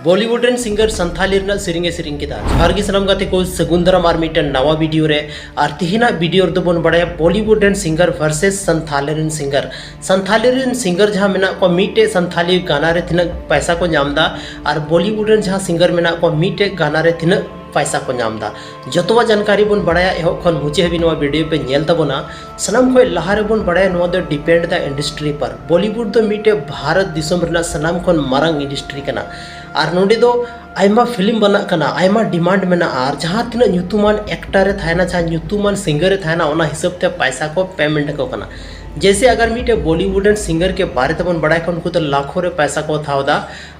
बॉलीवुड रेन सिंगर संथाली रना सेरिंगे सेरिंग किदा जोहार गे सनम गाते को सगुंदरम आर मिटन नवा वीडियो रे आर तिहिना वीडियो रे दोबन बड़ाया बॉलीवुड रेन सिंगर वर्सेस संथाली रेन सिंगर जहां मेना को मीटे संथाली गाना रे तिना पैसा को नामदा और बॉलीवुड रेन जहां सिंगर मेना को मीटे गाना रे तिना पैसा को नामदा जतवा जानकारी बन बड़ाया एहो खन मुझे भी नवा वीडियो पे नेल तबना सनम खोय लहारे बन बड़ाया नवा दो डिपेंड द इंडस्ट्री पर बॉलीवुड तो मीटे भारत दिसम रना सनम खन मारंग इंडस्ट्री कना और नोडे दो आयमा फिल्म बना कना आयमा डिमांड मेना और जहां तिना न्यूतुमान एक्टर थायना चाहे न्यूतुमान सिंगर थायना ओना हिसाब ते पैसा को पेमेंट को कना। जैसे अगर मीटे बॉलीवुड एंड सिंगर के बारे तबन बड़ाय को उनको तो लाखों रे पैसा को थावदा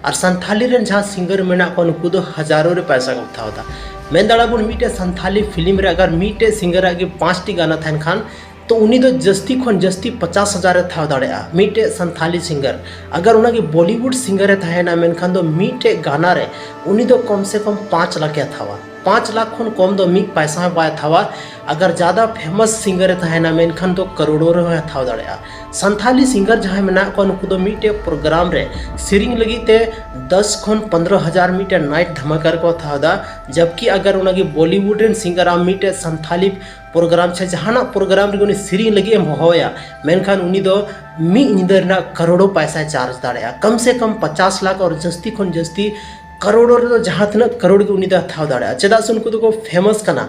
और संथाली रेन जहां सिंगर मेना को उनको तो हजारों रे पैसा को थावदा मेन दाड़ा बुन मीटे संथाली फिल्म रे अगर मीटे सिंगर आगे 5 टी गाना थान खान तो उन्हीं तो जस्ती खन जस्ती 50,000 था दाड़ा मीटे संथाली सिंगर अगर उनके बॉलीवुड सिंगर था ना मेनखान दो मीटे गाना रे उन्हीं तो कम से कम 5 लाख था 5 लाख खन कम दो मी पैसा पाया था अगर ज़्यादा फेमस सिंगर था ना मेनखान तो करोड़ों रे था दाड़ा संथाली सिंगर जहाँ मेना को उनको तो मीटे प्रोग्राम रे सिरिंग लगी ते 10 खन 15,000 मीटे नाइट धमाकर को था जबकि अगर उनके बॉलीवुड रेन सिंगर आ मीटे संथाली प्रोग्राम छे जहाना प्रोग्राम रे सिरिंग लगी एम होया मेनखान उनी दो मी इंदर ना करोड़ों पैसा चार्ज दाड़ा कम से कम 50 लाख और जस्ती खन जस्ती करोड़ों रे जहाँ तना करोड़ के उनी दा था दाड़ा चेदा से उनको तो फेमस कना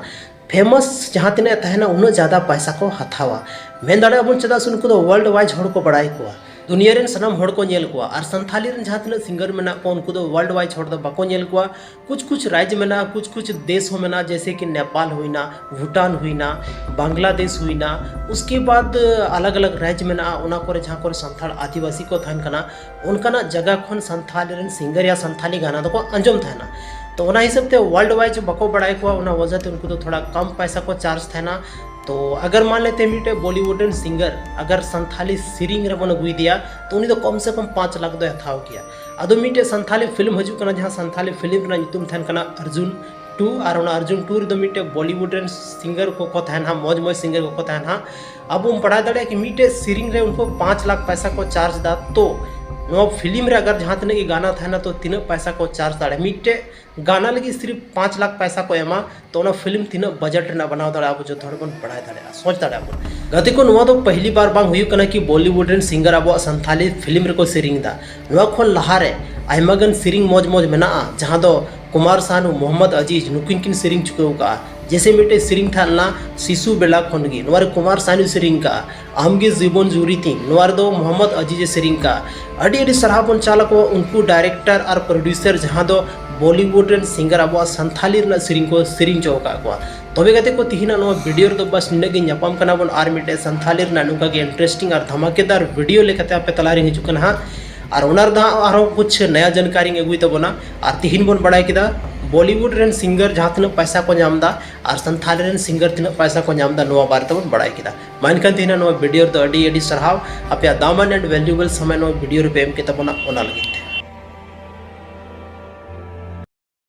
फेमस जहाँ तना तहना उन्हें ज़्यादा पैसा को हथावा मेन दाड़ा बन चेदा से उनको तो वर्ल्ड वाइज हड़ को बड़ाई को दुनिया रेन सनम हड़ को नेल को और संथाली रेन जहाँ तना सिंगर मेना को उनको तो वर्ल्ड वाइज हड़ दो बाको नेल को कुछ राज्य मेना कुछ देश हो मेना जैसे कि नेपाल हुईना भूटान हुईना बांग्लादेश हुईना उसके बाद अलग अलग राज्य मेना उना को जहाँ को संथाल आदिवासी को थान कना उनका जगह खन संथाली रेन सिंगर या संथाली गाना तो अंजम था ना तो उना हिसाब से वर्ल्ड वाइज बको बड़ाई को उना वजह से उनको तो थोड़ा कम पैसा को चार्ज था ना। तो अगर मान लेते मीटे बॉलीवुड एंड सिंगर अगर संथाली सिरिंग रे बन गुई दिया तो उन्हीं तो कम से कम 5 लाख दो हथाव किया अदो मीटे संथाली फिल्म हजू कना जहाँ संथाली फिल्म ना नुतुम थान कना अर्जुन 2 और अर्जुन 2 रे मीटे बॉलीवुड एंड सिंगर को थान हा मौज सिंगर को थान हा अब हम पढ़ा दड़े कि मीटे सिरिंग रे उनको 5 लाख पैसा को चार्ज दा तो नो फिल्म रे अगर जहाँ तने की गाना था ना तो 3 पैसा को चार्ज दाड़े मीटे गाना लगी सिर्फ 5 लाख पैसा को एमा तो ना फिल्म 3 बजट ना बनाव दाड़ा अब जो थोड़ा बन पढ़ाई दाड़ा सोच दाड़ा अब गति को नुआ तो पहली बार बांग हुई कना कि बॉलीवुड रेन सिंगर अब संथाली फिल्म रे को सिरिंग दा नुआ खन लहारे आयमागन सिरिंग मौज मेना जहाँ दो कुमार सानू मोहम्मद अजीज नुकिन किन सिरिंग चुके का जैसे मीटे सिरिंग थाना शिशु बेला खनगी नवारे कुमार सानू सिरिंग का आमगे जीवन जुरी थी नवार दो मोहम्मद अजीज सिरिंग का अड़ी सराह बन चालक उनको डायरेक्टर और प्रोड्यूसर जहाँ दो बॉलीवुड रेन सिंगर अब संथाली सिरिंग को सिरिंग चौका को तबे गते को तिहिना नो वीडियो रे तो बस निगे न्यापाम कना बन आर मीटे संथाली नुका के इंटरेस्टिंग और धमाकेदार वीडियो लेकते आपे तलारी हिजुकन हा और उनार दा आरो कुछ नया जानकारी अगुई तबना और तिहिन बन बड़ाई किदा बॉलीवुड रेन सिंगर जहाँ तीन पैसा को नामदा और संथाली रेन सिंगर तीन पैसा को नामदा नोआ बारे तबन बड़ाई किदा मानकन तिहिना नो वीडियो तो अडी सराव आपया दामन एंड वैल्यूएबल समय नो वीडियो रे पेम के तबना ओना लगी।